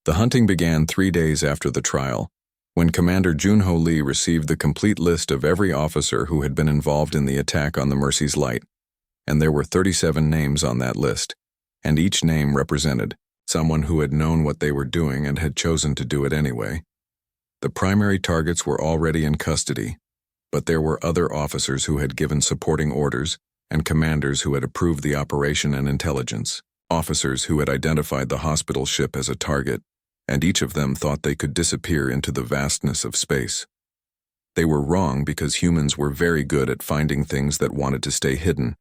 The hunting began 3 days after the trial, when Commander Junho Lee received the complete list of every officer who had been involved in the attack on the Mercy's Light, and there were 37 names on that list, and each name represented someone who had known what they were doing and had chosen to do it anyway. The primary targets were already in custody, but there were other officers who had given supporting orders and commanders who had approved the operation and intelligence, officers who had identified the hospital ship as a target, and each of them thought they could disappear into the vastness of space. They were wrong because humans were very good at finding things that wanted to stay hidden,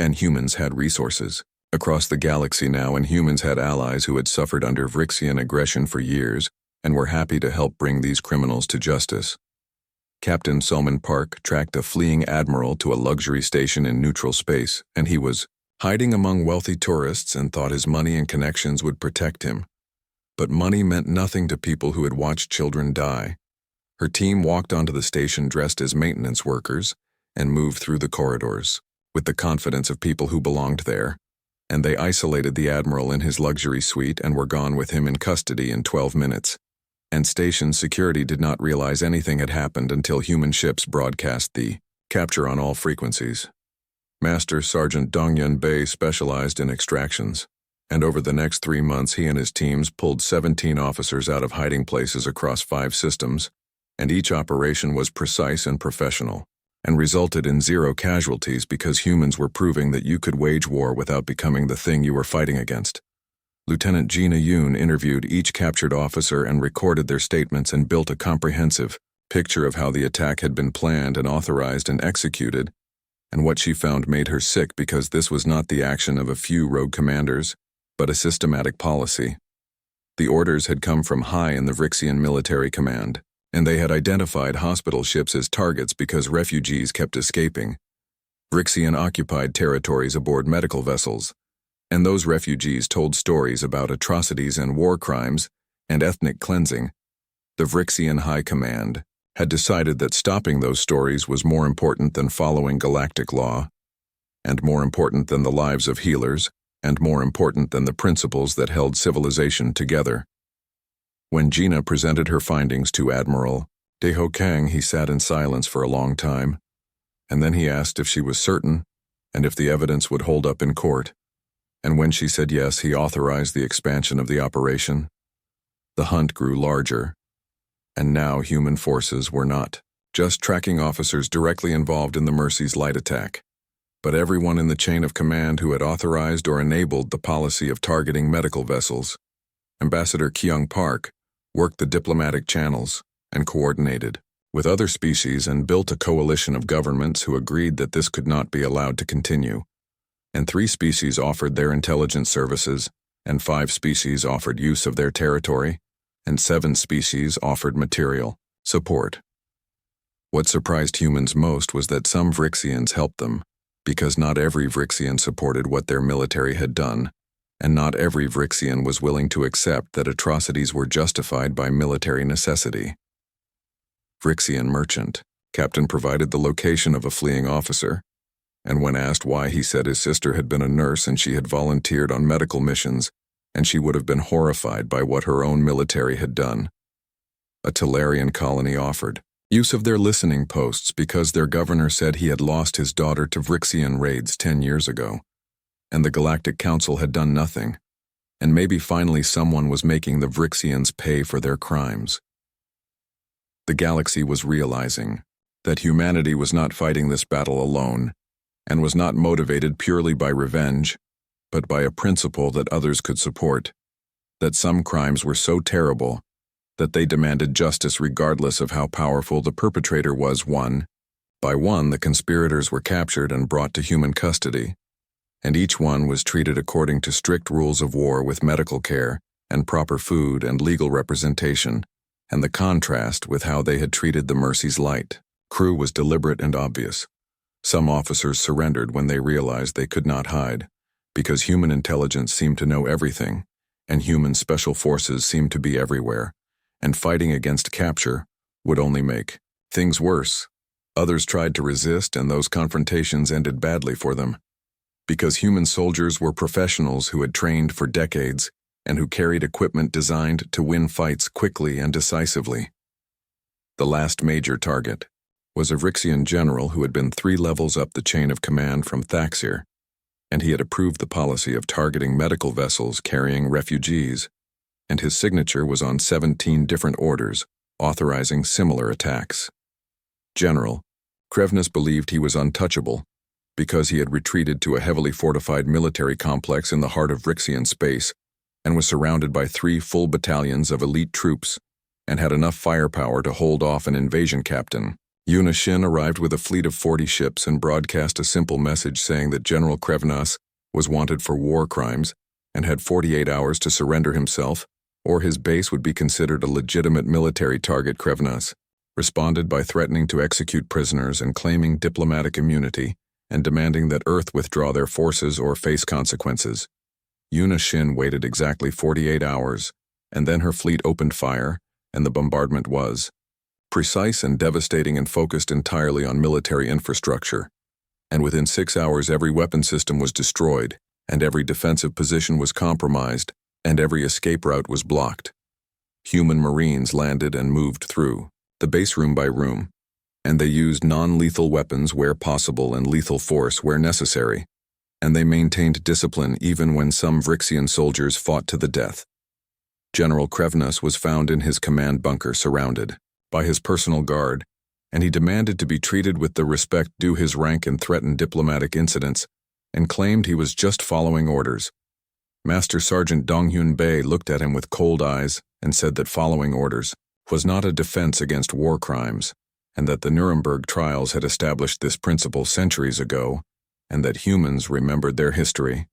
and humans had resources across the galaxy now, and humans had allies who had suffered under Vrixian aggression for years and were happy to help bring these criminals to justice. Captain Solomon Park tracked a fleeing admiral to a luxury station in neutral space, and he was hiding among wealthy tourists and thought his money and connections would protect him. But money meant nothing to people who had watched children die. Her team walked onto the station dressed as maintenance workers and moved through the corridors with the confidence of people who belonged there, and they isolated the admiral in his luxury suite and were gone with him in custody in 12 minutes. And station security did not realize anything had happened until human ships broadcast the capture on all frequencies. Master Sergeant Dongyun Bei specialized in extractions, and over the next 3 months he and his teams pulled 17 officers out of hiding places across 5 systems, and each operation was precise and professional, and resulted in 0 casualties because humans were proving that you could wage war without becoming the thing you were fighting against. Lieutenant Gina Yoon interviewed each captured officer and recorded their statements and built a comprehensive picture of how the attack had been planned and authorized and executed, and what she found made her sick because this was not the action of a few rogue commanders, but a systematic policy. The orders had come from high in the Vrixian military command, and they had identified hospital ships as targets because refugees kept escaping. Vrixian-occupied territories aboard medical vessels, and those refugees told stories about atrocities and war crimes and ethnic cleansing. The Vrixian High Command had decided that stopping those stories was more important than following galactic law, and more important than the lives of healers, and more important than the principles that held civilization together. When Gina presented her findings to Admiral Deho Kang, he sat in silence for a long time, and then he asked if she was certain and if the evidence would hold up in court. And when she said yes, he authorized the expansion of the operation. The hunt grew larger, and now human forces were not just tracking officers directly involved in the Mercy's Light attack, but everyone in the chain of command who had authorized or enabled the policy of targeting medical vessels. Ambassador Kyung Park worked the diplomatic channels and coordinated with other species and built a coalition of governments who agreed that this could not be allowed to continue. And 3 species offered their intelligence services, and 5 species offered use of their territory, and 7 species offered material support. What surprised humans most was that some Vrixians helped them, because not every Vrixian supported what their military had done, and not every Vrixian was willing to accept that atrocities were justified by military necessity. Vrixian merchant. Captain provided the location of a fleeing officer, and when asked why, he said his sister had been a nurse and she had volunteered on medical missions, and she would have been horrified by what her own military had done. A Talarian colony offered use of their listening posts because their governor said he had lost his daughter to Vrixian raids 10 years ago, and the Galactic Council had done nothing, and maybe finally someone was making the Vrixians pay for their crimes. The galaxy was realizing that humanity was not fighting this battle alone, and was not motivated purely by revenge, but by a principle that others could support, that some crimes were so terrible that they demanded justice regardless of how powerful the perpetrator was. One by one, the conspirators were captured and brought to human custody, and each one was treated according to strict rules of war with medical care and proper food and legal representation, and the contrast with how they had treated the Mercy's Light crew was deliberate and obvious. Some officers surrendered when they realized they could not hide, because human intelligence seemed to know everything, and human special forces seemed to be everywhere, and fighting against capture would only make things worse. Others tried to resist, and those confrontations ended badly for them, because human soldiers were professionals who had trained for decades and who carried equipment designed to win fights quickly and decisively. The last major target was a Vrixian general who had been 3 levels up the chain of command from Thaxir, and he had approved the policy of targeting medical vessels carrying refugees, and his signature was on 17 different orders authorizing similar attacks. General Krevnas believed he was untouchable because he had retreated to a heavily fortified military complex in the heart of Vrixian space and was surrounded by 3 full battalions of elite troops and had enough firepower to hold off an invasion captain. Yuna Shin arrived with a fleet of 40 ships and broadcast a simple message saying that General Krevnas was wanted for war crimes and had 48 hours to surrender himself, or his base would be considered a legitimate military target. Krevnas responded by threatening to execute prisoners and claiming diplomatic immunity and demanding that Earth withdraw their forces or face consequences. Yuna Shin waited exactly 48 hours, and then her fleet opened fire, and the bombardment was precise and devastating and focused entirely on military infrastructure. And within 6 hours every weapon system was destroyed, and every defensive position was compromised, and every escape route was blocked. Human Marines landed and moved through the base room by room, and they used non-lethal weapons where possible and lethal force where necessary, and they maintained discipline even when some Vrixian soldiers fought to the death. General Krevnas was found in his command bunker surrounded by his personal guard, and he demanded to be treated with the respect due his rank and threatened diplomatic incidents, and claimed he was just following orders. Master Sergeant Donghyun Bae looked at him with cold eyes and said that following orders was not a defense against war crimes, and that the Nuremberg trials had established this principle centuries ago, and that humans remembered their history.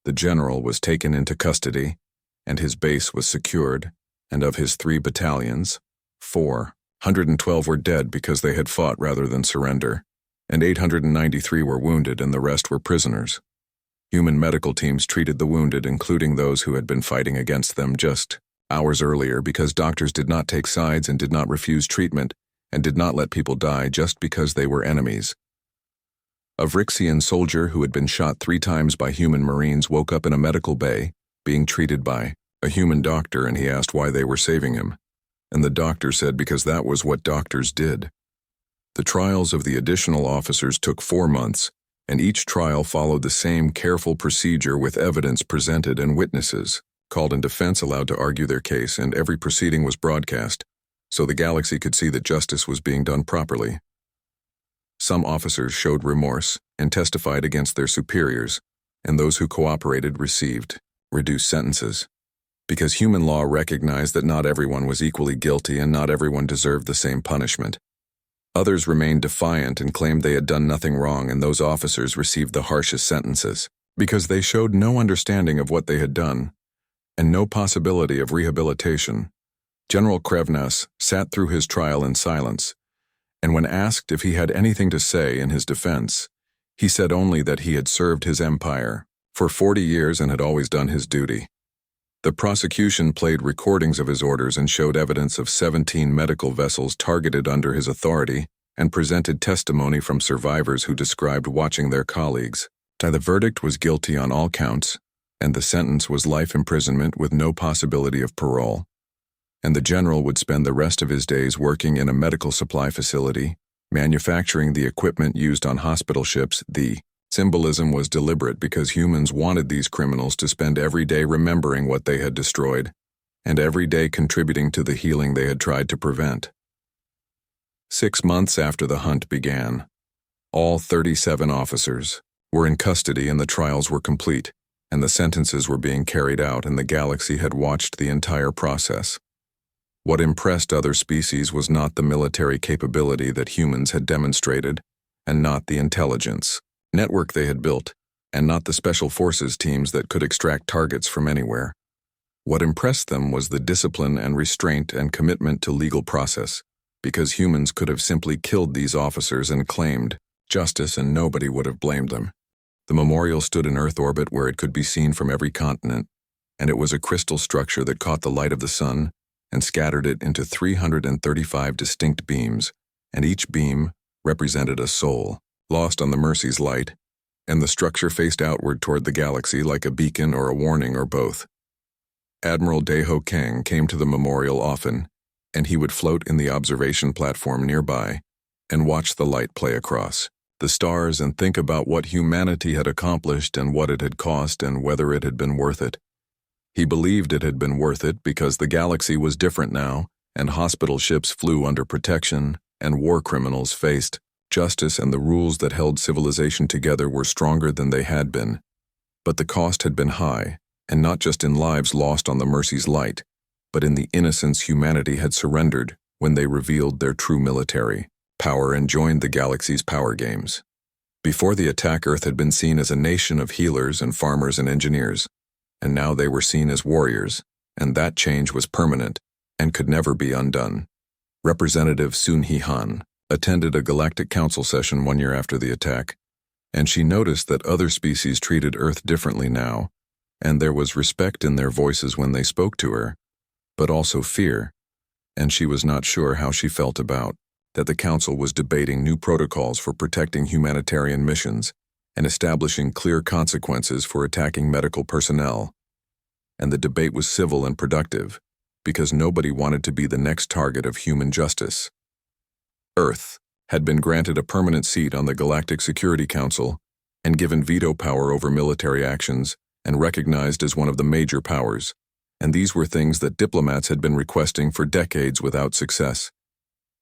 The general was taken into custody, and his base was secured, and of his 3 battalions, 412 were dead because they had fought rather than surrender, and 893 were wounded and the rest were prisoners. Human medical teams treated the wounded, including those who had been fighting against them just hours earlier, because doctors did not take sides and did not refuse treatment and did not let people die just because they were enemies. A Vrixian soldier who had been shot 3 times by human Marines woke up in a medical bay, being treated by a human doctor, and he asked why they were saving him. And the doctor said because that was what doctors did. The trials of the additional officers took 4 months, and each trial followed the same careful procedure with evidence presented and witnesses called in defense allowed to argue their case, and every proceeding was broadcast, so the galaxy could see that justice was being done properly. Some officers showed remorse and testified against their superiors, and those who cooperated received reduced sentences, because human law recognized that not everyone was equally guilty and not everyone deserved the same punishment. Others remained defiant and claimed they had done nothing wrong, and those officers received the harshest sentences, because they showed no understanding of what they had done, and no possibility of rehabilitation. General Krevnas sat through his trial in silence, and when asked if he had anything to say in his defense, he said only that he had served his empire for 40 years and had always done his duty. The prosecution played recordings of his orders and showed evidence of 17 medical vessels targeted under his authority and presented testimony from survivors who described watching their colleagues. The verdict was guilty on all counts, and the sentence was life imprisonment with no possibility of parole. And the general would spend the rest of his days working in a medical supply facility, manufacturing the equipment used on hospital ships. The symbolism was deliberate because humans wanted these criminals to spend every day remembering what they had destroyed, and every day contributing to the healing they had tried to prevent. 6 months after the hunt began, all 37 officers were in custody and the trials were complete, and the sentences were being carried out, and the galaxy had watched the entire process. What impressed other species was not the military capability that humans had demonstrated, and not the intelligence network they had built, and not the special forces teams that could extract targets from anywhere. What impressed them was the discipline and restraint and commitment to legal process, because humans could have simply killed these officers and claimed justice and nobody would have blamed them. The memorial stood in Earth orbit where it could be seen from every continent, and it was a crystal structure that caught the light of the sun and scattered it into 335 distinct beams, and each beam represented a soul lost on the Mercy's light, and the structure faced outward toward the galaxy like a beacon or a warning or both. Admiral Daeho Kang came to the memorial often, and he would float in the observation platform nearby and watch the light play across the stars and think about what humanity had accomplished and what it had cost and whether it had been worth it. He believed it had been worth it because the galaxy was different now, and hospital ships flew under protection, and war criminals faced justice, and the rules that held civilization together were stronger than they had been. But the cost had been high, and not just in lives lost on the Mercy's light, but in the innocence humanity had surrendered when they revealed their true military power and joined the galaxy's power games. Before the attack, Earth had been seen as a nation of healers and farmers and engineers, and now they were seen as warriors, and that change was permanent and could never be undone. Representative Sun Hee-han attended a Galactic Council session 1 year after the attack, and she noticed that other species treated Earth differently now, and there was respect in their voices when they spoke to her, but also fear, and she was not sure how she felt about that the Council was debating new protocols for protecting humanitarian missions and establishing clear consequences for attacking medical personnel. And the debate was civil and productive, because nobody wanted to be the next target of human justice. Earth had been granted a permanent seat on the Galactic Security Council and given veto power over military actions and recognized as one of the major powers, and these were things that diplomats had been requesting for decades without success.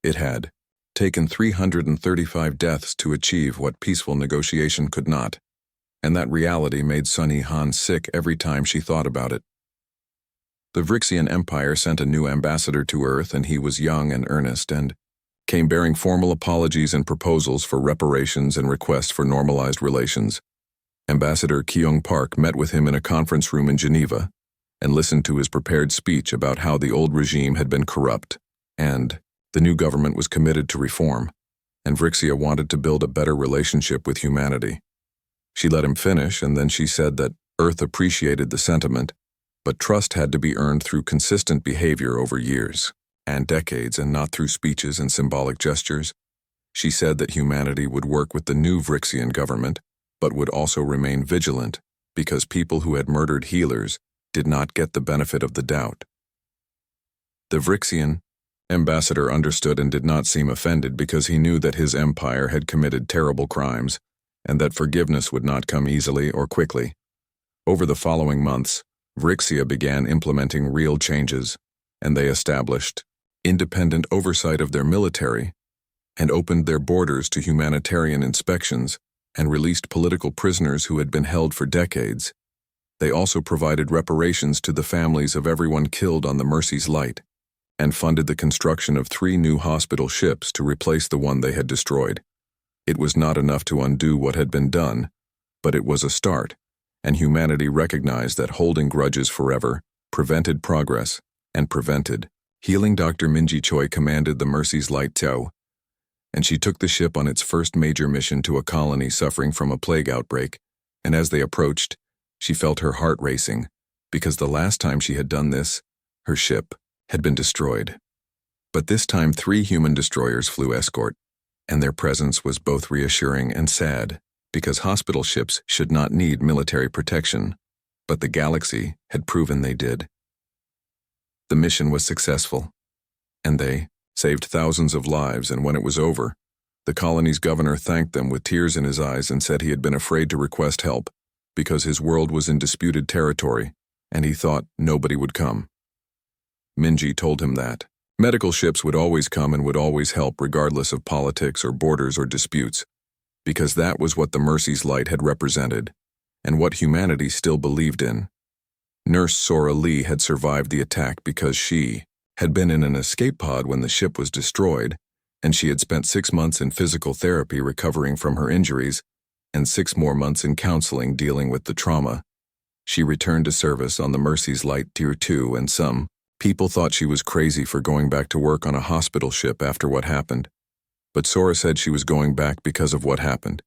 It had taken 335 deaths to achieve what peaceful negotiation could not, and that reality made Sun Hee-han sick every time she thought about it. The Vrixian Empire sent a new ambassador to Earth, and he was young and earnest and came bearing formal apologies and proposals for reparations and requests for normalized relations. Ambassador Kyung Park met with him in a conference room in Geneva and listened to his prepared speech about how the old regime had been corrupt, and the new government was committed to reform, and Vrixia wanted to build a better relationship with humanity. She let him finish, and then she said that Earth appreciated the sentiment, but trust had to be earned through consistent behavior over years and decades, and not through speeches and symbolic gestures. She said that humanity would work with the new Vrixian government, but would also remain vigilant, because people who had murdered healers did not get the benefit of the doubt. The Vrixian ambassador understood and did not seem offended, because he knew that his empire had committed terrible crimes and that forgiveness would not come easily or quickly. Over the following months, Vrixia began implementing real changes, and they established independent oversight of their military and opened their borders to humanitarian inspections and released political prisoners who had been held for decades. They also provided reparations to the families of everyone killed on the Mercy's light, and funded the construction of 3 new hospital ships to replace the one they had destroyed. It was not enough to undo what had been done, but it was a start, and humanity recognized that holding grudges forever prevented progress and prevented healing. Dr. Minji Choi commanded the Mercy's Light Tao, and she took the ship on its first major mission to a colony suffering from a plague outbreak, and as they approached, she felt her heart racing, because the last time she had done this, her ship had been destroyed. But this time 3 human destroyers flew escort, and their presence was both reassuring and sad, because hospital ships should not need military protection, but the galaxy had proven they did. The mission was successful, and they saved thousands of lives, and when it was over, the colony's governor thanked them with tears in his eyes and said he had been afraid to request help because his world was in disputed territory, and he thought nobody would come. Minji told him that medical ships would always come and would always help regardless of politics or borders or disputes, because that was what the Mercy's light had represented, and what humanity still believed in. Nurse Sora Lee had survived the attack because she had been in an escape pod when the ship was destroyed, and she had spent 6 months in physical therapy recovering from her injuries, and 6 more months in counseling dealing with the trauma. She returned to service on the Mercy's Light Tier 2, and some people thought she was crazy for going back to work on a hospital ship after what happened. But Sora said she was going back because of what happened.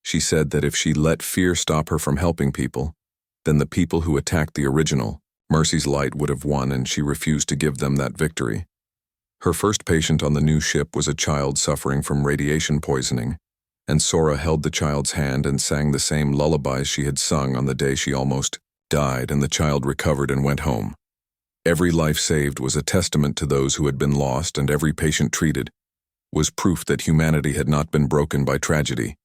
She said that if she let fear stop her from helping people, then the people who attacked the original Mercy's Light would have won, and she refused to give them that victory. Her first patient on the new ship was a child suffering from radiation poisoning, and Sora held the child's hand and sang the same lullabies she had sung on the day she almost died, and the child recovered and went home. Every life saved was a testament to those who had been lost, and every patient treated was proof that humanity had not been broken by tragedy.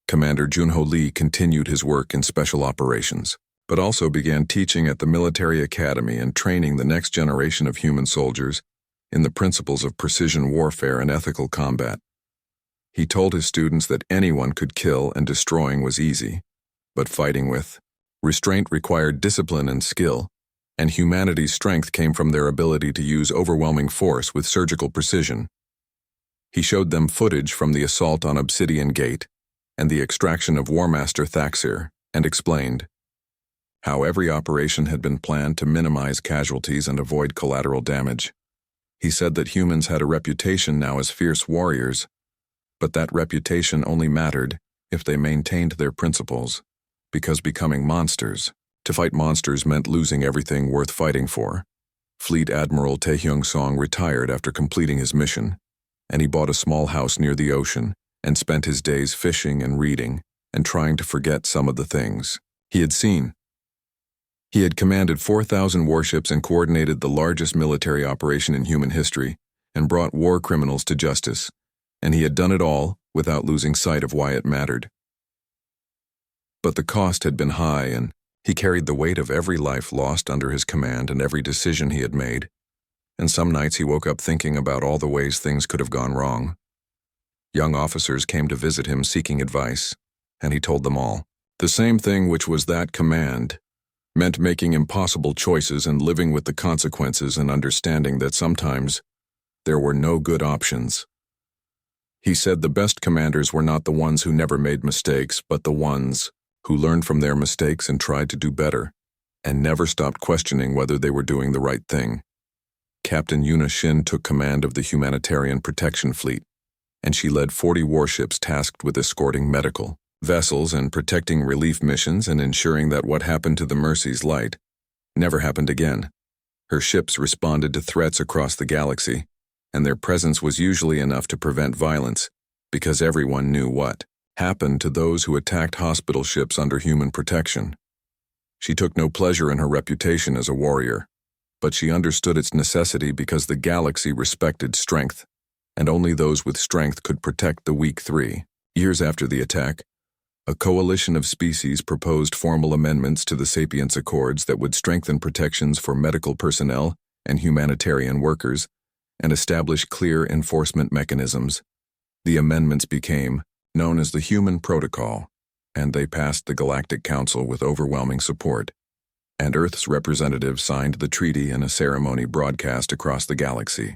Commander Junho Lee continued his work in special operations, but also began teaching at the military academy and training the next generation of human soldiers in the principles of precision warfare and ethical combat. He told his students that anyone could kill and destroying was easy, but fighting with restraint required discipline and skill, and humanity's strength came from their ability to use overwhelming force with surgical precision. He showed them footage from the assault on Obsidian Gate and the extraction of War Master Thaxir, and explained how every operation had been planned to minimize casualties and avoid collateral damage. He said that humans had a reputation now as fierce warriors, but that reputation only mattered if they maintained their principles, because becoming monsters, to fight monsters meant losing everything worth fighting for. Fleet Admiral Tae Hyung-song retired after completing his mission, and he bought a small house near the ocean and spent his days fishing and reading and trying to forget some of the things he had seen. He had commanded 4,000 warships and coordinated the largest military operation in human history and brought war criminals to justice, and he had done it all without losing sight of why it mattered. But the cost had been high, and he carried the weight of every life lost under his command and every decision he had made, and some nights he woke up thinking about all the ways things could have gone wrong. Young officers came to visit him seeking advice, and he told them all the same thing, which was that command meant making impossible choices and living with the consequences and understanding that sometimes there were no good options. He said the best commanders were not the ones who never made mistakes, but the ones who learned from their mistakes and tried to do better, and never stopped questioning whether they were doing the right thing. Captain Yuna Shin took command of the Humanitarian Protection Fleet, and she led 40 warships tasked with escorting medical vessels and protecting relief missions and ensuring that what happened to the Mercy's Light never happened again. Her ships responded to threats across the galaxy, and their presence was usually enough to prevent violence, because everyone knew what happened to those who attacked hospital ships under human protection. She took no pleasure in her reputation as a warrior, but she understood its necessity because the galaxy respected strength, and only those with strength could protect the weak. 3 years after the attack, a coalition of species proposed formal amendments to the Sapience Accords that would strengthen protections for medical personnel and humanitarian workers and establish clear enforcement mechanisms. The amendments became known as the Human Protocol, and they passed the Galactic Council with overwhelming support, and Earth's representatives signed the treaty in a ceremony broadcast across the galaxy.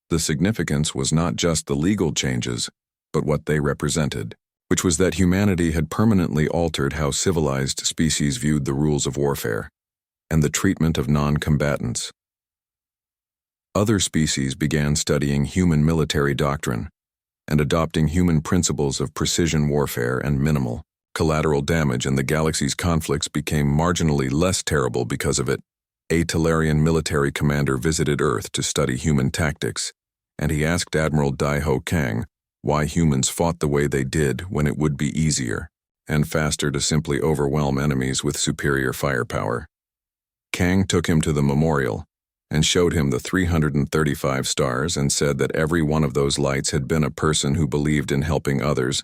The significance was not just the legal changes, but what they represented, which was that humanity had permanently altered how civilized species viewed the rules of warfare and the treatment of non-combatants. Other species began studying human military doctrine and adopting human principles of precision warfare and minimal collateral damage, and the galaxy's conflicts became marginally less terrible because of it. A Talarian military commander visited Earth to study human tactics, and he asked Admiral Daiho Kang why humans fought the way they did when it would be easier and faster to simply overwhelm enemies with superior firepower. Kang took him to the memorial and showed him the 335 stars and said that every one of those lights had been a person who believed in helping others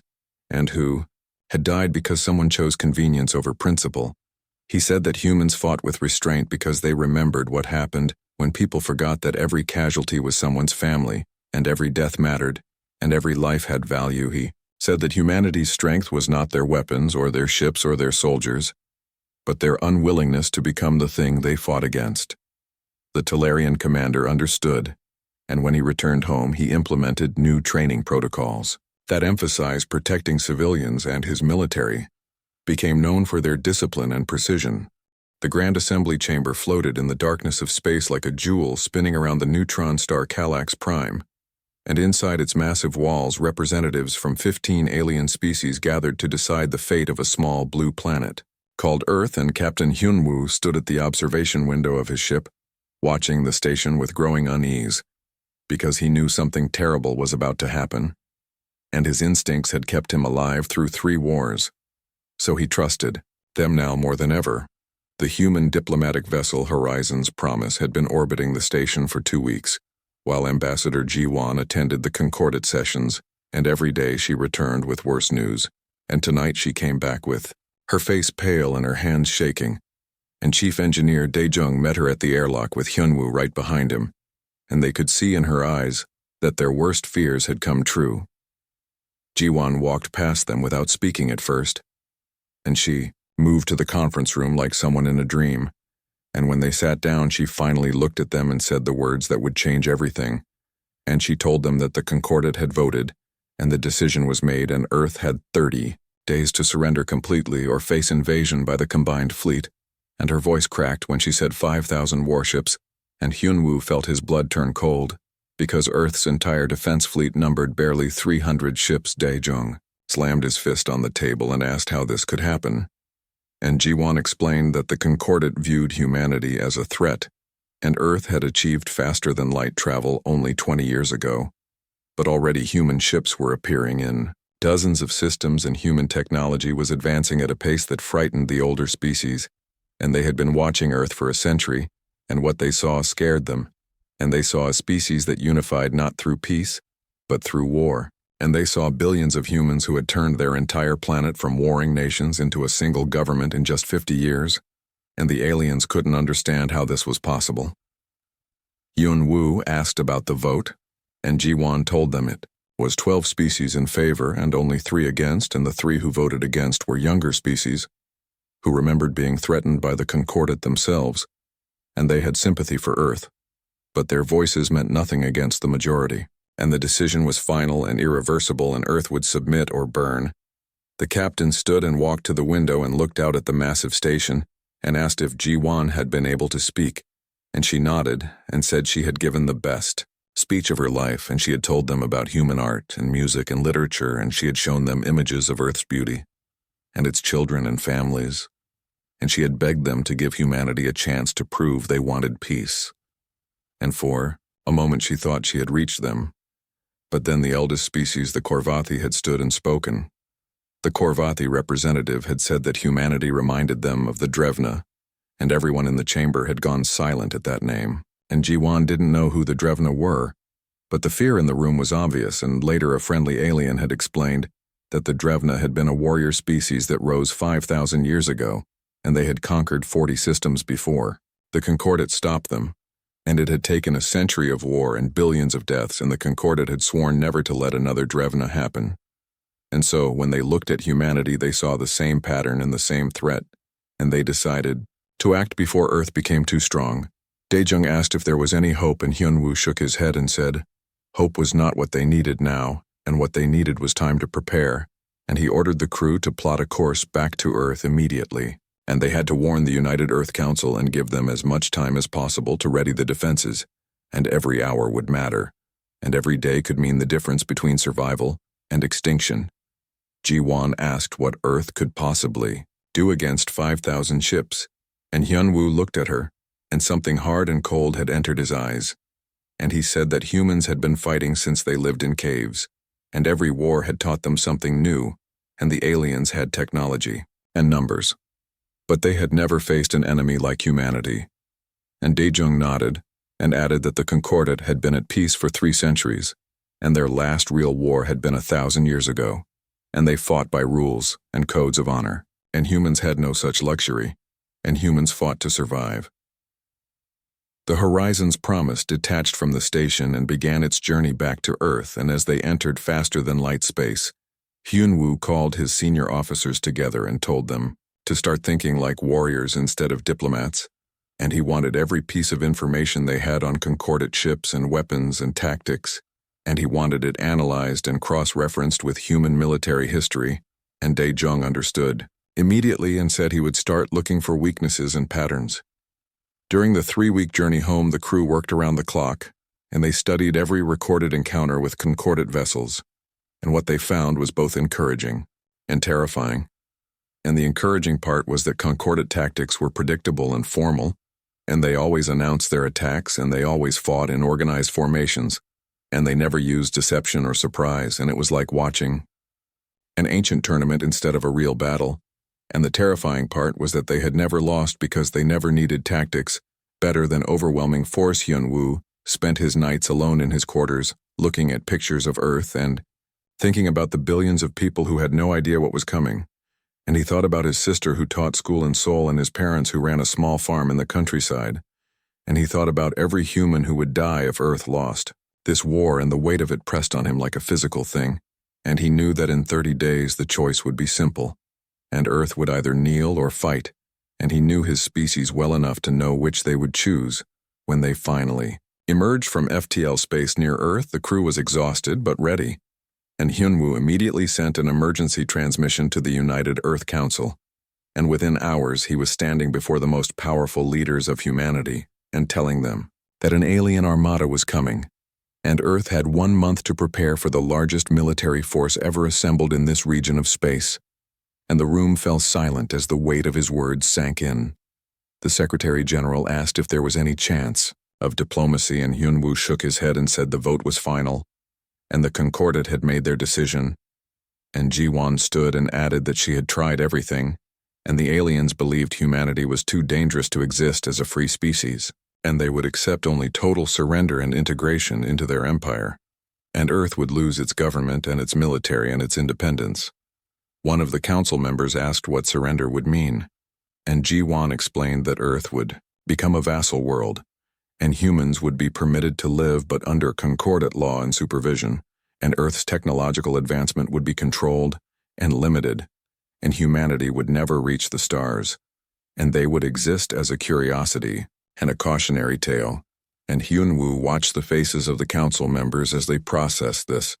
and who had died because someone chose convenience over principle. He said that humans fought with restraint because they remembered what happened when people forgot that every casualty was someone's family, and every death mattered, and every life had value. He said that humanity's strength was not their weapons or their ships or their soldiers, but their unwillingness to become the thing they fought against. The Talarian commander understood, and when he returned home, he implemented new training protocols that emphasized protecting civilians, and his military became known for their discipline and precision. The Grand Assembly Chamber floated in the darkness of space like a jewel spinning around the neutron star Calax Prime, and inside its massive walls, representatives from 15 alien species gathered to decide the fate of a small blue planet called Earth, and Captain Hyunwoo stood at the observation window of his ship, watching the station with growing unease, because he knew something terrible was about to happen, and his instincts had kept him alive through 3 wars. So he trusted them now more than ever. The human diplomatic vessel Horizon's Promise had been orbiting the station for 2 weeks, while Ambassador Ji-won attended the Concordate sessions, and every day she returned with worse news, and tonight she came back with her face pale and her hands shaking, and Chief Engineer Dae-jung met her at the airlock with Hyunwoo right behind him, and they could see in her eyes that their worst fears had come true. Ji-won walked past them without speaking at first, and she moved to the conference room like someone in a dream, and when they sat down she finally looked at them and said the words that would change everything, and she told them that the Concordate had voted, and the decision was made, and Earth had 30 days to surrender completely or face invasion by the combined fleet, and her voice cracked when she said 5,000 warships, and Hyunwoo felt his blood turn cold, because Earth's entire defense fleet numbered barely 300 ships. Dae-jung slammed his fist on the table and asked how this could happen, and Ji-won explained that the Concordate viewed humanity as a threat, and Earth had achieved faster-than-light travel only 20 years ago, but already human ships were appearing in dozens of systems, and human technology was advancing at a pace that frightened the older species, and they had been watching Earth for a century, and what they saw scared them, and they saw a species that unified not through peace, but through war, and they saw billions of humans who had turned their entire planet from warring nations into a single government in just 50 years, and the aliens couldn't understand how this was possible. Hyunwoo asked about the vote, and Ji-won told them it was 12 species in favor and only 3 against, and the 3 who voted against were younger species, who remembered being threatened by the Concordate themselves, and they had sympathy for Earth, but their voices meant nothing against the majority, and the decision was final and irreversible, and Earth would submit or burn. The captain stood and walked to the window and looked out at the massive station and asked if Ji-won had been able to speak, and she nodded and said she had given the best speech of her life, and she had told them about human art and music and literature, and she had shown them images of Earth's beauty and its children and families, and she had begged them to give humanity a chance to prove they wanted peace. And for a moment she thought she had reached them, but then the eldest species, the Korvathi, had stood and spoken. The Korvathi representative had said that humanity reminded them of the Drevna, and everyone in the chamber had gone silent at that name, and Ji-won didn't know who the Drevna were, but the fear in the room was obvious, and later a friendly alien had explained that the Drevna had been a warrior species that rose 5,000 years ago, and they had conquered 40 systems before. The Concordate stopped them, and it had taken a century of war and billions of deaths, and the Concordate had sworn never to let another Drevna happen. And so, when they looked at humanity, they saw the same pattern and the same threat, and they decided to act before Earth became too strong. Dae-jung asked if there was any hope, and Hyunwoo shook his head and said, hope was not what they needed now, and what they needed was time to prepare, and he ordered the crew to plot a course back to Earth immediately, and they had to warn the United Earth Council and give them as much time as possible to ready the defenses, and every hour would matter, and every day could mean the difference between survival and extinction. Ji-won asked what Earth could possibly do against 5,000 ships, and Hyunwoo looked at her, and something hard and cold had entered his eyes, and he said that humans had been fighting since they lived in caves, and every war had taught them something new, and the aliens had technology and numbers, but they had never faced an enemy like humanity. And Dae-jung nodded and added that the Concordate had been at peace for 3 centuries, and their last real war had been 1,000 years ago, and they fought by rules and codes of honor, and humans had no such luxury, and humans fought to survive. The Horizon's Promise detached from the station and began its journey back to Earth, and as they entered faster-than-light space, Hyunwoo called his senior officers together and told them to start thinking like warriors instead of diplomats, and he wanted every piece of information they had on Concordate ships and weapons and tactics, and he wanted it analyzed and cross-referenced with human military history, and Dae-jung understood immediately and said he would start looking for weaknesses and patterns. During the 3-week journey home, the crew worked around the clock, and they studied every recorded encounter with Concordate vessels, and what they found was both encouraging and terrifying. And the encouraging part was that Concordate tactics were predictable and formal, and they always announced their attacks, and they always fought in organized formations, and they never used deception or surprise, and it was like watching an ancient tournament instead of a real battle. And the terrifying part was that they had never lost because they never needed tactics better than overwhelming force. Hyun-woo spent his nights alone in his quarters, looking at pictures of Earth and thinking about the billions of people who had no idea what was coming. And he thought about his sister who taught school in Seoul and his parents who ran a small farm in the countryside. And he thought about every human who would die if Earth lost. This war and the weight of it pressed on him like a physical thing. And he knew that in 30 days the choice would be simple. And Earth would either kneel or fight. And he knew his species well enough to know which they would choose when they finally emerged from FTL space near Earth. The crew was exhausted but ready. And Hyun-woo immediately sent an emergency transmission to the United Earth Council. And within hours he was standing before the most powerful leaders of humanity and telling them that an alien armada was coming, and Earth had 1 month to prepare for the largest military force ever assembled in this region of space. And the room fell silent as the weight of his words sank in. The Secretary General asked if there was any chance of diplomacy, and Hyun-woo shook his head and said the vote was final, and the Concordat had made their decision. And Ji-won stood and added that she had tried everything, and the aliens believed humanity was too dangerous to exist as a free species, and they would accept only total surrender and integration into their empire, and Earth would lose its government and its military and its independence. One of the council members asked what surrender would mean, and Ji-won explained that Earth would become a vassal world, and humans would be permitted to live but under Concordat law and supervision, and Earth's technological advancement would be controlled and limited, and humanity would never reach the stars, and they would exist as a curiosity and a cautionary tale. And Hyun-woo watched the faces of the council members as they processed this,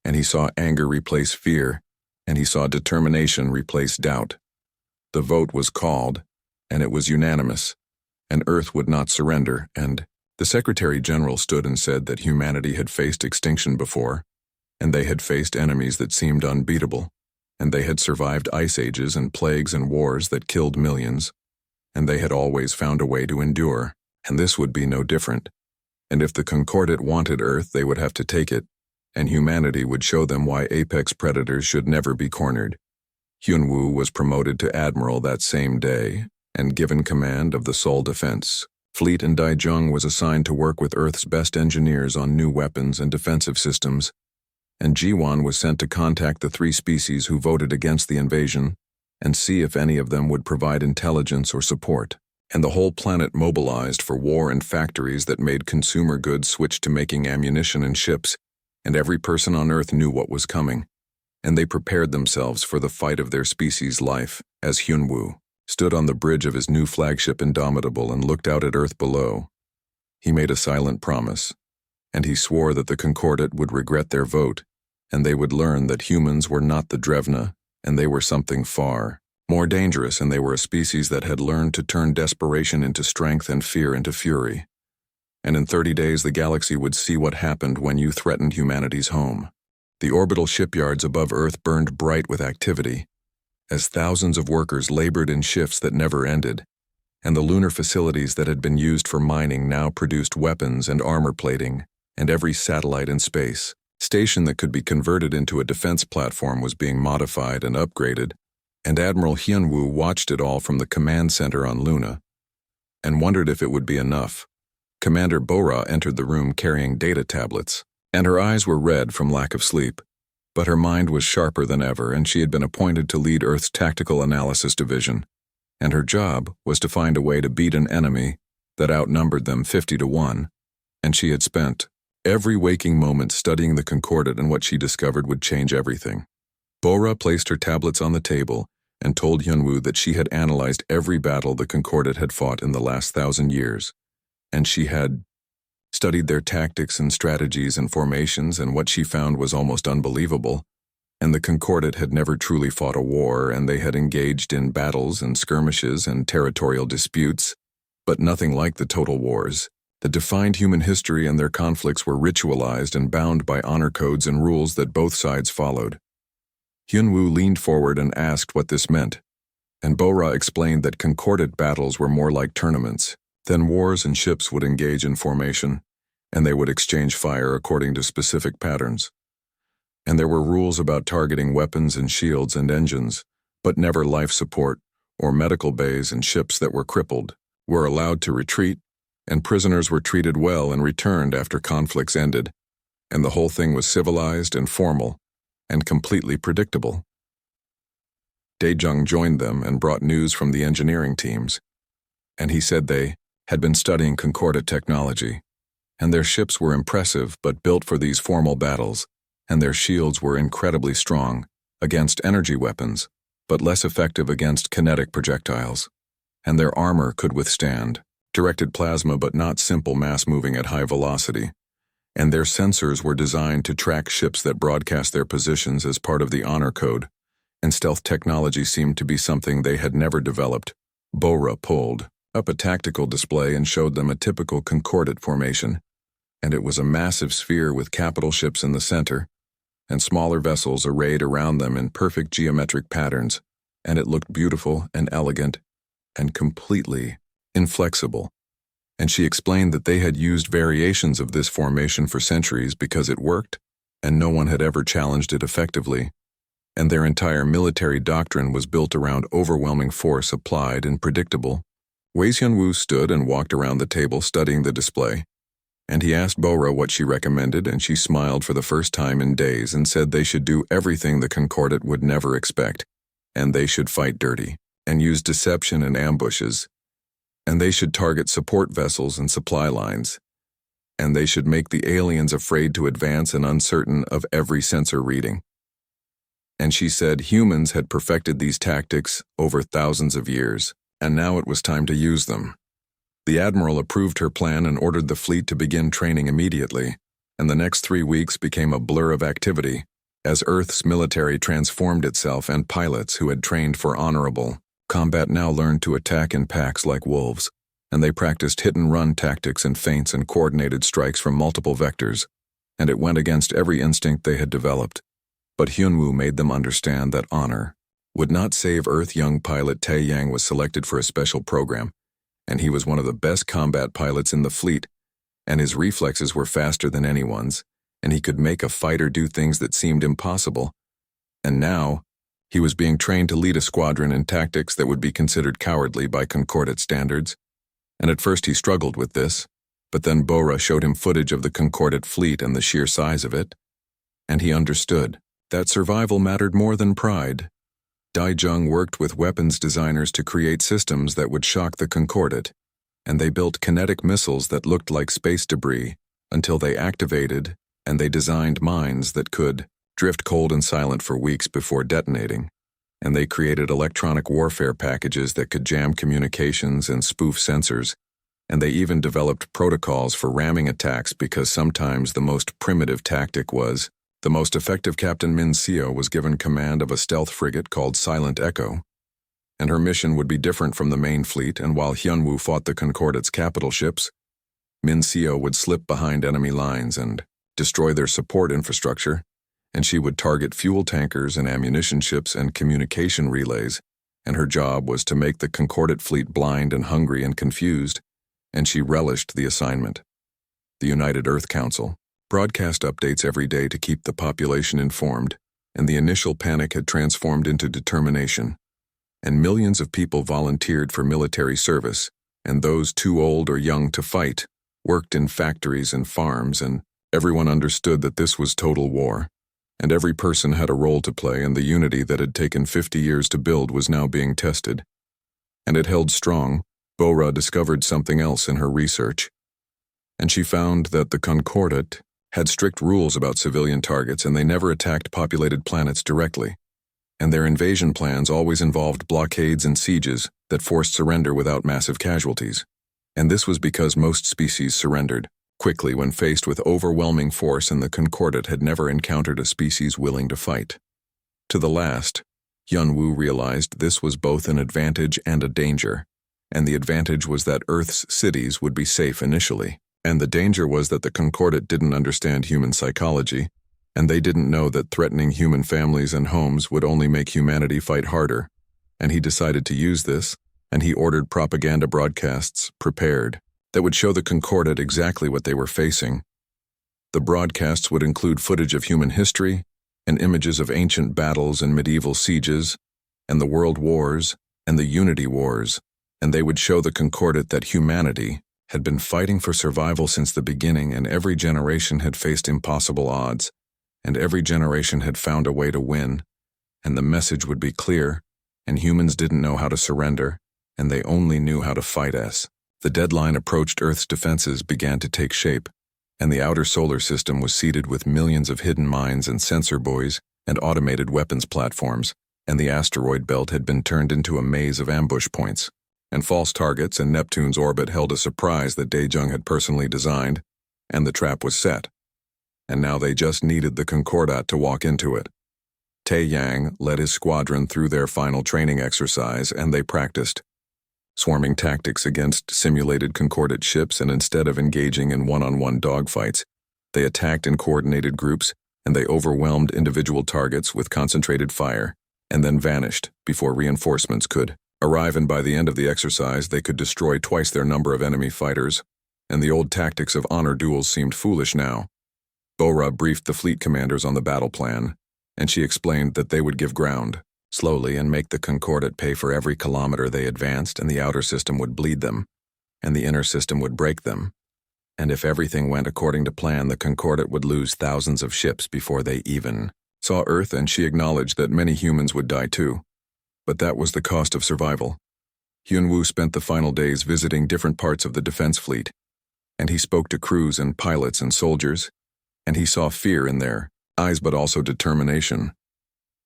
and he saw anger replace fear, and he saw determination replace doubt. The vote was called, and it was unanimous, and Earth would not surrender, and the Secretary General stood and said that humanity had faced extinction before, and they had faced enemies that seemed unbeatable, and they had survived ice ages and plagues and wars that killed millions, and they had always found a way to endure, and this would be no different. And if the Concordat wanted Earth, they would have to take it, and humanity would show them why apex predators should never be cornered. Hyun-woo was promoted to admiral that same day, and given command of the Seoul Defense Fleet, and Daejung was assigned to work with Earth's best engineers on new weapons and defensive systems, and Ji-won was sent to contact the 3 species who voted against the invasion and see if any of them would provide intelligence or support. And the whole planet mobilized for war, and factories that made consumer goods switched to making ammunition and ships, and every person on Earth knew what was coming, and they prepared themselves for the fight of their species' life as Hyun-woo stood on the bridge of his new flagship Indomitable and looked out at Earth below. He made a silent promise, and he swore that the Concordat would regret their vote, and they would learn that humans were not the Drevna, and they were something far more dangerous, and they were a species that had learned to turn desperation into strength and fear into fury. And in 30 days the galaxy would see what happened when you threatened humanity's home. The orbital shipyards above Earth burned bright with activity, as thousands of workers labored in shifts that never ended, and the lunar facilities that had been used for mining now produced weapons and armor plating, and every satellite in space station that could be converted into a defense platform was being modified and upgraded, and Admiral Hyun-woo watched it all from the command center on Luna, and wondered if it would be enough. Commander Bora entered the room carrying data tablets, and her eyes were red from lack of sleep. But her mind was sharper than ever, and she had been appointed to lead Earth's Tactical Analysis Division, and her job was to find a way to beat an enemy that outnumbered them 50-1, and she had spent every waking moment studying the Concordat, and what she discovered would change everything. Bora placed her tablets on the table and told Hyun-woo that she had analyzed every battle the Concordat had fought in the last 1,000 years, and she had studied their tactics and strategies and formations, and what she found was almost unbelievable. And the Concordat had never truly fought a war, and they had engaged in battles and skirmishes and territorial disputes, but nothing like the total wars that defined human history, and their conflicts were ritualized and bound by honor codes and rules that both sides followed. Hyun-woo leaned forward and asked what this meant, and Bora explained that Concordat battles were more like tournaments. Then wars and ships would engage in formation, and they would exchange fire according to specific patterns. And there were rules about targeting weapons and shields and engines, but never life support or medical bays, and ships that were crippled were allowed to retreat, and prisoners were treated well and returned after conflicts ended, and the whole thing was civilized and formal and completely predictable. Dae-jung joined them and brought news from the engineering teams, and he said they had been studying Concordat technology, and their ships were impressive but built for these formal battles, and their shields were incredibly strong against energy weapons, but less effective against kinetic projectiles, and their armor could withstand directed plasma but not simple mass moving at high velocity, and their sensors were designed to track ships that broadcast their positions as part of the honor code, and stealth technology seemed to be something they had never developed. Bora pulled up a tactical display and showed them a typical Concordat formation, and it was a massive sphere with capital ships in the center, and smaller vessels arrayed around them in perfect geometric patterns, and it looked beautiful and elegant and completely inflexible. And she explained that they had used variations of this formation for centuries because it worked, and no one had ever challenged it effectively, and their entire military doctrine was built around overwhelming force applied and predictable. Wei Xianwu stood and walked around the table studying the display, and he asked Bora what she recommended, and she smiled for the first time in days and said they should do everything the Concordat would never expect, and they should fight dirty, and use deception and ambushes, and they should target support vessels and supply lines, and they should make the aliens afraid to advance and uncertain of every sensor reading. And she said humans had perfected these tactics over thousands of years, and now it was time to use them. The admiral approved her plan and ordered the fleet to begin training immediately, and the next 3 weeks became a blur of activity, as Earth's military transformed itself, and pilots who had trained for honorable combat now learned to attack in packs like wolves, and they practiced hit-and-run tactics and feints and coordinated strikes from multiple vectors, and it went against every instinct they had developed. But Hyunwoo made them understand that honor would not save Earth. Young pilot Tae Yang was selected for a special program, and he was one of the best combat pilots in the fleet, and his reflexes were faster than anyone's, and he could make a fighter do things that seemed impossible. And now, he was being trained to lead a squadron in tactics that would be considered cowardly by Concordat standards, and at first he struggled with this, but then Bora showed him footage of the Concordat fleet and the sheer size of it, and he understood that survival mattered more than pride. Dae-jung worked with weapons designers to create systems that would shock the Concordat, and they built kinetic missiles that looked like space debris until they activated, and they designed mines that could drift cold and silent for weeks before detonating, and they created electronic warfare packages that could jam communications and spoof sensors, and they even developed protocols for ramming attacks because sometimes the most primitive tactic was the most effective. Captain Min Seo was given command of a stealth frigate called Silent Echo, and her mission would be different from the main fleet, and while Hyunwoo fought the Concordat's capital ships, Min Seo would slip behind enemy lines and destroy their support infrastructure, and she would target fuel tankers and ammunition ships and communication relays, and her job was to make the Concordat fleet blind and hungry and confused, and she relished the assignment. The United Earth Council broadcast updates every day to keep the population informed, and the initial panic had transformed into determination, and millions of people volunteered for military service, and those too old or young to fight worked in factories and farms, and everyone understood that this was total war, and every person had a role to play, and the unity that had taken 50 years to build was now being tested. And it held strong. Bora discovered something else in her research, and she found that the Concordat had strict rules about civilian targets, and they never attacked populated planets directly, and their invasion plans always involved blockades and sieges that forced surrender without massive casualties. And this was because most species surrendered quickly when faced with overwhelming force, and the Concordat had never encountered a species willing to fight. To the last, Hyunwoo realized this was both an advantage and a danger, and the advantage was that Earth's cities would be safe initially, and the danger was that the Concordat didn't understand human psychology, and they didn't know that threatening human families and homes would only make humanity fight harder, and he decided to use this, and he ordered propaganda broadcasts prepared that would show the Concordat exactly what they were facing. The broadcasts would include footage of human history and images of ancient battles and medieval sieges, and the World Wars, and the Unity Wars, and they would show the Concordat that humanity had been fighting for survival since the beginning, and every generation had faced impossible odds, and every generation had found a way to win, and the message would be clear, and humans didn't know how to surrender, and they only knew how to fight us. The deadline approached. Earth's defenses began to take shape, and the outer solar system was seeded with millions of hidden mines and sensor buoys and automated weapons platforms, and the asteroid belt had been turned into a maze of ambush points and false targets, and Neptune's orbit held a surprise that Daejung had personally designed, and the trap was set. And now they just needed the Concordat to walk into it. Tae-yang led his squadron through their final training exercise, and they practiced swarming tactics against simulated Concordat ships, and instead of engaging in one-on-one dogfights, they attacked in coordinated groups, and they overwhelmed individual targets with concentrated fire, and then vanished before reinforcements could arrive, and by the end of the exercise they could destroy twice their number of enemy fighters, and the old tactics of honor duels seemed foolish now. Bora briefed the fleet commanders on the battle plan, and she explained that they would give ground slowly and make the Concordat pay for every kilometer they advanced, and the outer system would bleed them, and the inner system would break them. And if everything went according to plan, the Concordat would lose thousands of ships before they even saw Earth, and she acknowledged that many humans would die too. But that was the cost of survival. Hyunwoo spent the final days visiting different parts of the defense fleet, and he spoke to crews and pilots and soldiers, and he saw fear in their eyes but also determination.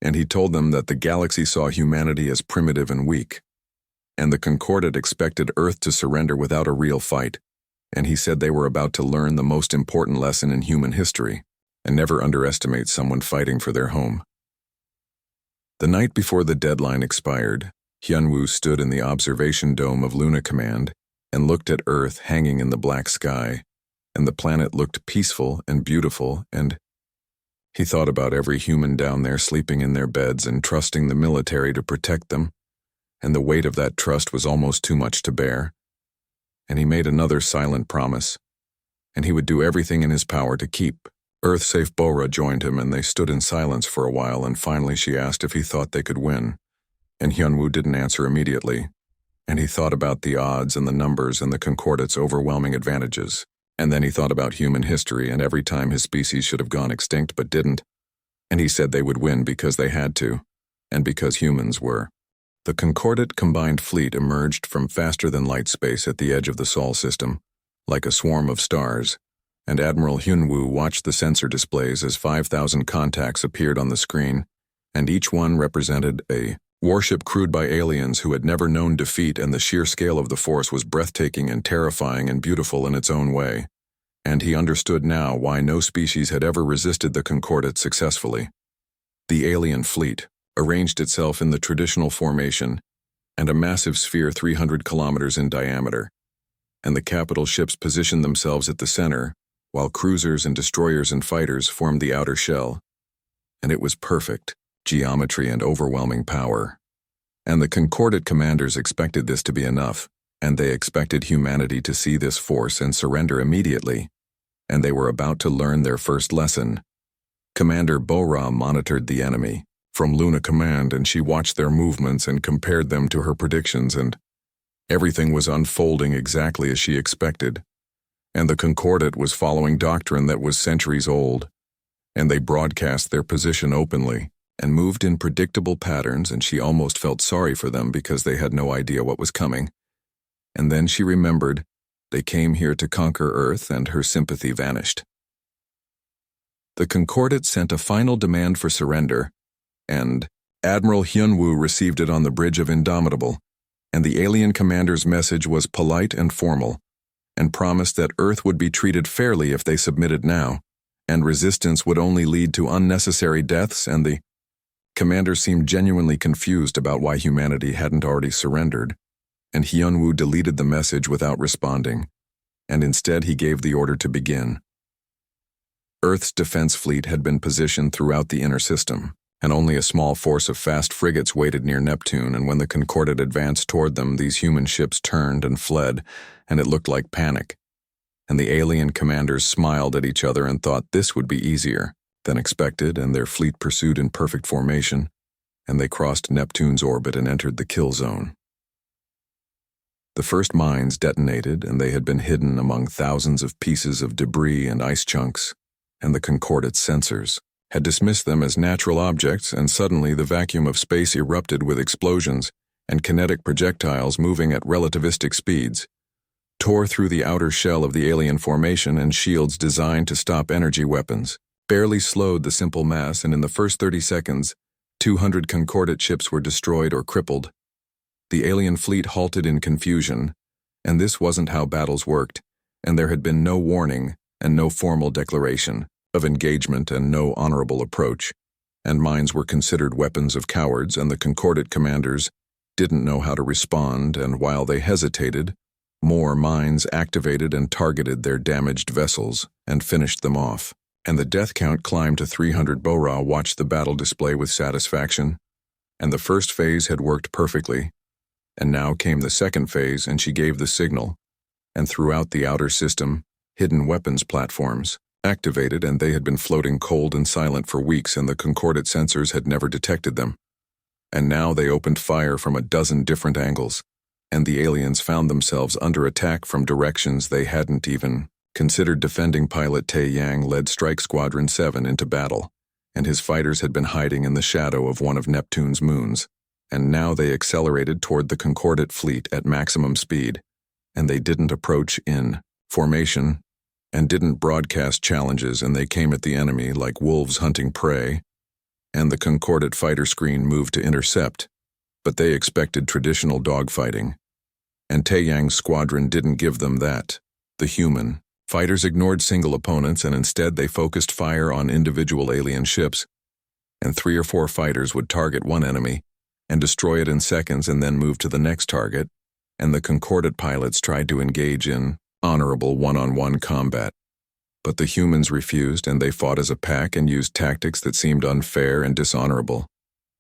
And he told them that the galaxy saw humanity as primitive and weak, and the Concordat expected Earth to surrender without a real fight, and he said they were about to learn the most important lesson in human history, and never underestimate someone fighting for their home. The night before the deadline expired, Hyunwoo stood in the observation dome of Luna Command and looked at Earth hanging in the black sky, and the planet looked peaceful and beautiful, and he thought about every human down there sleeping in their beds and trusting the military to protect them, and the weight of that trust was almost too much to bear. And he made another silent promise, and he would do everything in his power to keep Earth safe. Bora joined him, and they stood in silence for a while, and finally she asked if he thought they could win, and Hyunwoo didn't answer immediately, and he thought about the odds and the numbers and the Concordat's overwhelming advantages. And then he thought about human history and every time his species should have gone extinct but didn't, and he said they would win because they had to, and because humans were. The Concordat combined fleet emerged from faster-than-light space at the edge of the Sol system, like a swarm of stars, and Admiral Hyunwoo watched the sensor displays as 5,000 contacts appeared on the screen, and each one represented a warship crewed by aliens who had never known defeat, and the sheer scale of the force was breathtaking and terrifying and beautiful in its own way. And he understood now why no species had ever resisted the Concordat successfully. The alien fleet arranged itself in the traditional formation and a massive sphere 300 kilometers in diameter, and the capital ships positioned themselves at the center, while cruisers and destroyers and fighters formed the outer shell. And it was perfect geometry and overwhelming power. And the Concordat commanders expected this to be enough, and they expected humanity to see this force and surrender immediately, and they were about to learn their first lesson. Commander Bora monitored the enemy from Luna Command, and she watched their movements and compared them to her predictions, and everything was unfolding exactly as she expected. And the Concordat was following doctrine that was centuries old, and they broadcast their position openly and moved in predictable patterns, and she almost felt sorry for them because they had no idea what was coming. And then she remembered they came here to conquer Earth, and her sympathy vanished. The Concordat sent a final demand for surrender, and Admiral Hyunwoo received it on the bridge of Indomitable, and the alien commander's message was polite and formal, and promised that Earth would be treated fairly if they submitted now, and resistance would only lead to unnecessary deaths, and the commander seemed genuinely confused about why humanity hadn't already surrendered, and Hyunwoo deleted the message without responding, and instead he gave the order to begin. Earth's defense fleet had been positioned throughout the inner system, and only a small force of fast frigates waited near Neptune, and when the Concordat advanced toward them, these human ships turned and fled, and it looked like panic. And the alien commanders smiled at each other and thought this would be easier than expected, and their fleet pursued in perfect formation. and they crossed Neptune's orbit and entered the kill zone. The first mines detonated, and they had been hidden among thousands of pieces of debris and ice chunks, and the Concordate's sensors had dismissed them as natural objects, and suddenly the vacuum of space erupted with explosions and kinetic projectiles moving at relativistic speeds, tore through the outer shell of the alien formation, and shields designed to stop energy weapons barely slowed the simple mass, and in the first 30 seconds, 200 Concordate ships were destroyed or crippled. The alien fleet halted in confusion, and this wasn't how battles worked, and there had been no warning and no formal declaration of engagement and no honorable approach, and mines were considered weapons of cowards, and the Concordate commanders didn't know how to respond, and while they hesitated, more mines activated and targeted their damaged vessels and finished them off, and the death count climbed to 300. Bora watched the battle display with satisfaction, and the first phase had worked perfectly, and now came the second phase, and she gave the signal, and throughout the outer system, hidden weapons platforms activated, and they had been floating cold and silent for weeks, and the Concordate sensors had never detected them. And now they opened fire from a dozen different angles, and the aliens found themselves under attack from directions they hadn't even considered. Defending pilot Tai Yang led Strike Squadron 7 into battle, and his fighters had been hiding in the shadow of one of Neptune's moons, and now they accelerated toward the Concordate fleet at maximum speed, and they didn't approach in formation and didn't broadcast challenges, and they came at the enemy like wolves hunting prey, and the Concordate fighter screen moved to intercept, but they expected traditional dogfighting, and Tai Yang's squadron didn't give them that. The human fighters ignored single opponents, and instead they focused fire on individual alien ships, and 3 or 4 fighters would target one enemy and destroy it in seconds and then move to the next target, and the Concordate pilots tried to engage in honorable one-on-one combat. But the humans refused, and they fought as a pack and used tactics that seemed unfair and dishonorable.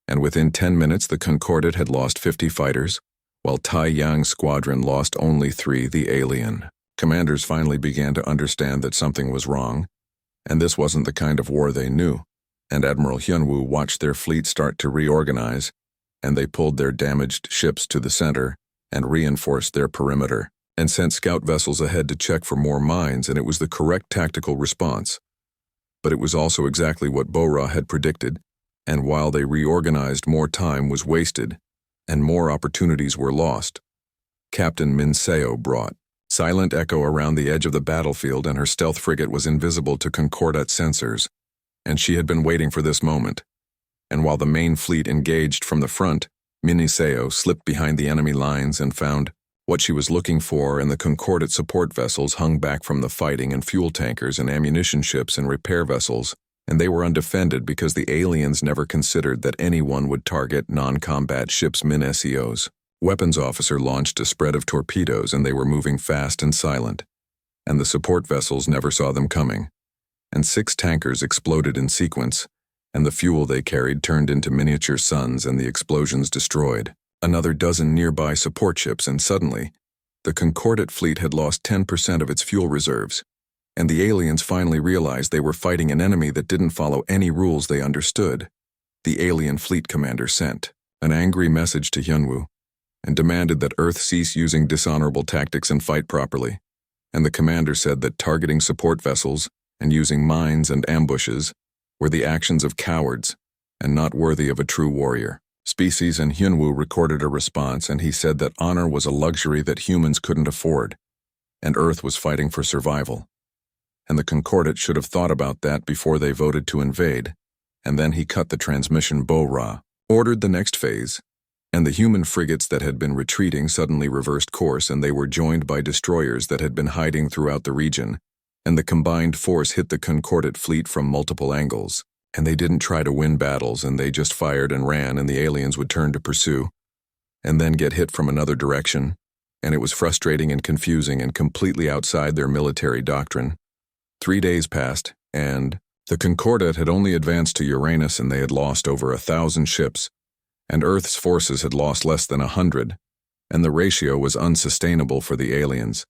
And within 10 minutes the Concordate had lost 50 fighters, while Tai Yang's squadron lost only 3. The alien commanders finally began to understand that something was wrong, and this wasn't the kind of war they knew, and Admiral Hyunwoo watched their fleet start to reorganize, and they pulled their damaged ships to the center and reinforced their perimeter, and sent scout vessels ahead to check for more mines, and it was the correct tactical response. But it was also exactly what Bora had predicted, and while they reorganized, more time was wasted, and more opportunities were lost. Captain Min Seo brought silent echo around the edge of the battlefield, and her stealth frigate was invisible to Concordate sensors, and she had been waiting for this moment. And while the main fleet engaged from the front, Min Seo slipped behind the enemy lines and found what she was looking for, and the Concordate support vessels hung back from the fighting, and fuel tankers and ammunition ships and repair vessels, and they were undefended because the aliens never considered that anyone would target non-combat ships. Min Seo's weapons officer launched a spread of torpedoes, and they were moving fast and silent, and the support vessels never saw them coming, and 6 tankers exploded in sequence, and the fuel they carried turned into miniature suns, and the explosions destroyed another dozen nearby support ships, and suddenly, the Concordate fleet had lost 10% of its fuel reserves, and the aliens finally realized they were fighting an enemy that didn't follow any rules they understood. The alien fleet commander sent an angry message to Hyunwoo and demanded that Earth cease using dishonorable tactics and fight properly, and the commander said that targeting support vessels and using mines and ambushes were the actions of cowards and not worthy of a true warrior species, and Hyunwoo recorded a response, and he said that honor was a luxury that humans couldn't afford, and Earth was fighting for survival, and the Concordate should have thought about that before they voted to invade. And then he cut the transmission. Bora ordered the next phase, and the human frigates that had been retreating suddenly reversed course, and they were joined by destroyers that had been hiding throughout the region, and the combined force hit the Concordate fleet from multiple angles, and they didn't try to win battles, and they just fired and ran, and the aliens would turn to pursue, and then get hit from another direction, and it was frustrating and confusing and completely outside their military doctrine. 3 days passed, and the Concordate had only advanced to Uranus, and they had lost over 1,000 ships, and Earth's forces had lost less than 100, and the ratio was unsustainable for the aliens,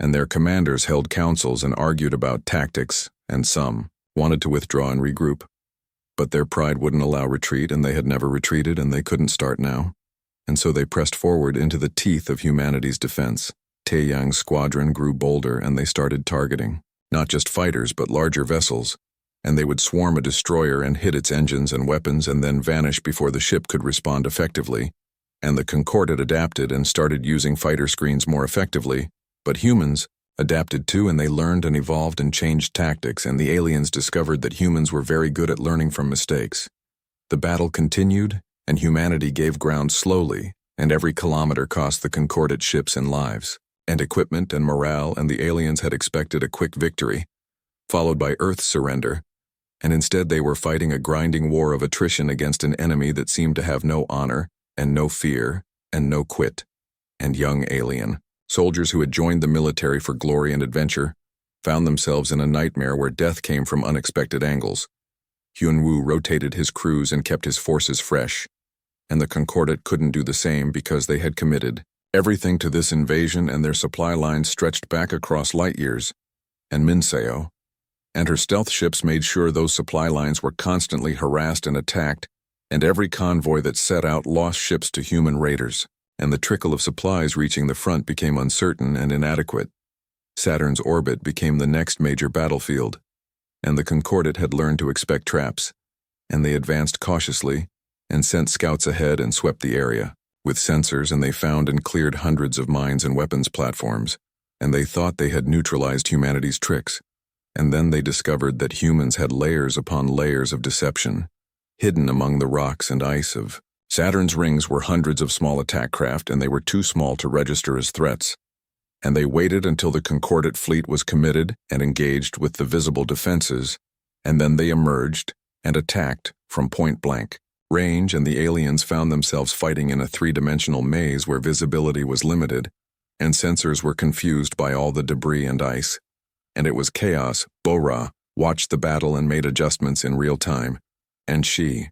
and their commanders held councils and argued about tactics, and some wanted to withdraw and regroup. But their pride wouldn't allow retreat, and they had never retreated, and they couldn't start now. And so they pressed forward into the teeth of humanity's defense. Taeyang's squadron grew bolder, and they started targeting not just fighters but larger vessels, and they would swarm a destroyer and hit its engines and weapons and then vanish before the ship could respond effectively. And the Concordat adapted and started using fighter screens more effectively, but humans adapted too, and they learned and evolved and changed tactics, and the aliens discovered that humans were very good at learning from mistakes. The battle continued, and humanity gave ground slowly, and every kilometer cost the Concordat ships in lives and equipment and morale, and the aliens had expected a quick victory, followed by Earth's surrender, and instead they were fighting a grinding war of attrition against an enemy that seemed to have no honor, and no fear, and no quit. And young alien soldiers who had joined the military for glory and adventure found themselves in a nightmare where death came from unexpected angles. Hyunwoo rotated his crews and kept his forces fresh, and the Concordat couldn't do the same because they had committed everything to this invasion, and their supply lines stretched back across light years. And Minseo and her stealth ships made sure those supply lines were constantly harassed and attacked, and every convoy that set out lost ships to human raiders, and the trickle of supplies reaching the front became uncertain and inadequate. Saturn's orbit became the next major battlefield, and the Concordat had learned to expect traps, and they advanced cautiously and sent scouts ahead and swept the area with sensors, and they found and cleared hundreds of mines and weapons platforms, and they thought they had neutralized humanity's tricks. And then they discovered that humans had layers upon layers of deception, hidden among the rocks and ice of Saturn's rings were hundreds of small attack craft, and they were too small to register as threats. And they waited until the Concordat fleet was committed and engaged with the visible defenses, and then they emerged and attacked from point-blank range, and the aliens found themselves fighting in a three-dimensional maze where visibility was limited, and sensors were confused by all the debris and ice. And it was chaos. Bora watched the battle and made adjustments in real time, and she